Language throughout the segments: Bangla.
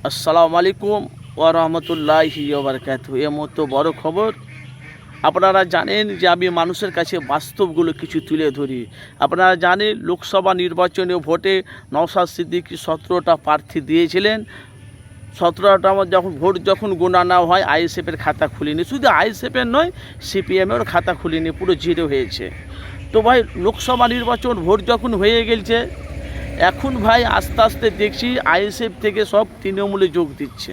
আসসালামু আলাইকুম ওয়া রাহমাতুল্লাহি ওয়া বারাকাতুহু। এই মুহূর্তে বড় খবর। আপনারা জানেন যে আমি মানুষের কাছে বাস্তবগুলো কিছু তুলে ধরি। আপনারা জানেন লোকসভা নির্বাচনে ভোটে নওশাদ সিদ্দিকী 17টা প্রার্থী দিয়েছিলেন। 17টার মধ্যে যখন গোনা না হয় আইএসএফের খাতা খুলিনি, শুধু আইএসএফের নয় সিপিএমের খাতা খুলিনি, পুরো জিরো হয়েছে। তো ভাই লোকসভা নির্বাচন ভোট যখন হয়ে গেছে, এখন ভাই আস্তে আস্তে দেখছি আইএসএফ থেকে সব তৃণমূলে যোগ দিচ্ছে।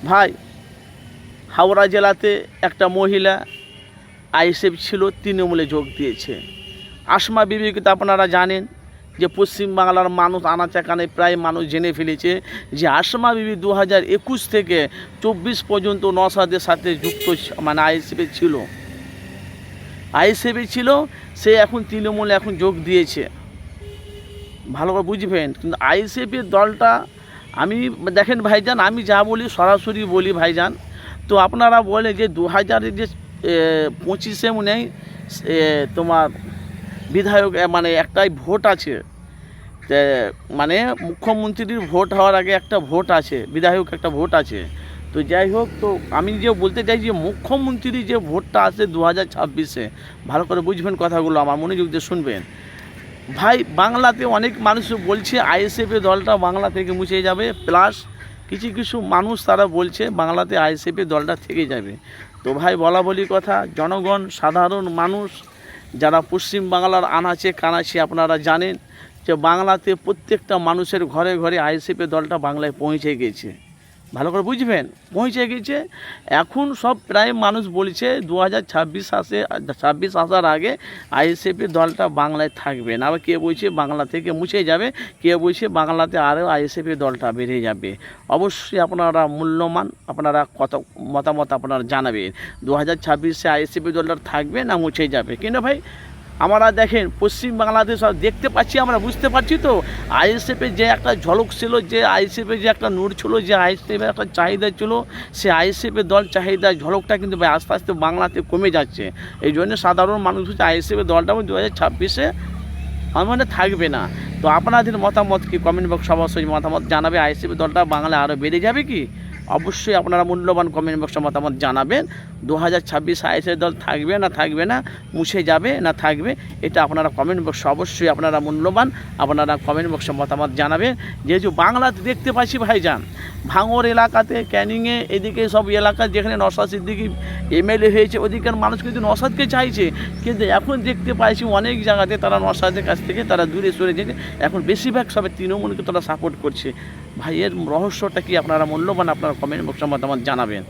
ভাই হাওড়া জেলাতে একটা মহিলা আইএসএফ ছিল, তৃণমূলে যোগ দিয়েছে। আসমা বিবিকে তো আপনারা জানেন যে পশ্চিমবাংলার মানুষ আনাচাকানে প্রায় মানুষ জেনে ফেলেছে যে আসমা বিবি 2021 থেকে 24 পর্যন্ত নওশাদের সাথে যুক্ত, মানে আইএসএফে ছিল। সে এখন তৃণমূলে এখন যোগ দিয়েছে, ভালো করে বুঝবেন। কিন্তু আইএসএফের দলটা আমি দেখেন ভাইজান, আমি যা বলি সরাসরি বলি ভাইজান। তো আপনারা বলে যে 2025 মনে হয় তোমার বিধায়ক মানে একটাই ভোট আছে, মানে মুখ্যমন্ত্রীর ভোট হওয়ার আগে একটা ভোট আছে, বিধায়ক একটা ভোট আছে। তো যাই হোক, তো আমি যে বলতে চাই যে মুখ্যমন্ত্রীর যে ভোটটা আছে 2026-এ, ভালো করে বুঝবেন কথাগুলো, আমার মনোযোগ দিয়ে শুনবেন ভাই। বাংলাতে অনেক মানুষ বলছে আইএসএফের দলটা বাংলা থেকে মুছে যাবে, প্লাস কিছু মানুষ তারা বলছে বাংলাতে আইএসএফের দলটা থেকে যাবে। তো ভাই বলা বলি কথা, জনগণ সাধারণ মানুষ যারা পশ্চিম বাংলার আনাচে কানাচে, আপনারা জানেন যে বাংলাতে প্রত্যেকটা মানুষের ঘরে ঘরে আইএসএফের দলটা বাংলায় পৌঁছে গেছে, ভালো করে বুঝবেন, পৌঁছে গেছে। এখন সব প্রায় মানুষ বলছে 2026 আসার আগে আইএসএফের দলটা বাংলায় থাকবে না। আবার কে বলছে বাংলা থেকে মুছে যাবে, কে বলছে বাংলাতে আরও আইএসএফের দলটা বেড়ে যাবে। অবশ্যই আপনারা মূল্যমান, আপনারা কত মতামত আপনারা জানাবেন। 2026-এ আইএসএফের দলটা থাকবে না মুছে যাবে। কিন্তু ভাই আমরা দেখেন পশ্চিম বাংলাদেশ দেখতে পাচ্ছি, আমরা বুঝতে পারছি তো আইএসএফের যে একটা ঝলক ছিল, যে আইএসএফের যে একটা নূর ছিল, যে আইএসএফের একটা চাহিদা ছিল, সে আইএসএফের দল চাহিদার ঝলকটা কিন্তু আস্তে আস্তে বাংলাতে কমে যাচ্ছে। এই জন্য সাধারণ মানুষ হচ্ছে আইএসএফের দলটা 2026-এ মানে থাকবে না। তো আপনাদের মতামত কি? কমেন্ট বক্স অবশ্যই মতামত জানাবে। আইএসএফের দলটা বাংলায় আরও বেড়ে যাবে কি? অবশ্যই আপনারা মূল্যবান কমেন্ট বক্সে মতামত জানাবেন। 2026 আইএসএফ দল থাকবে না, মুছে যাবে না থাকবে, এটা আপনারা কমেন্ট বক্সে অবশ্যই আপনারা মূল্যবান আপনারা কমেন্ট বক্সে মতামত জানাবেন। যেহেতু বাংলাতে দেখতে পাচ্ছি ভাইজান, ভাঙড় এলাকাতে, ক্যানিংয়ে, এদিকে সব এলাকা যেখানে নওশাদ সিদ্দিকী এমএলএ হয়েছে, ওদিকের মানুষ কিন্তু নওশাদকে চাইছে। কিন্তু এখন দেখতে পাইছি অনেক জায়গাতে তারা নওশাদের কাছ থেকে তারা দূরে সরে যেতে, এখন বেশিরভাগ সবে তৃণমূলকে তারা সাপোর্ট করছে। ভাই এর রহস্যটা কি? আপনারা মূল্যবান আপনারা কমেন্ট বক্সে মতামত জানাবেন।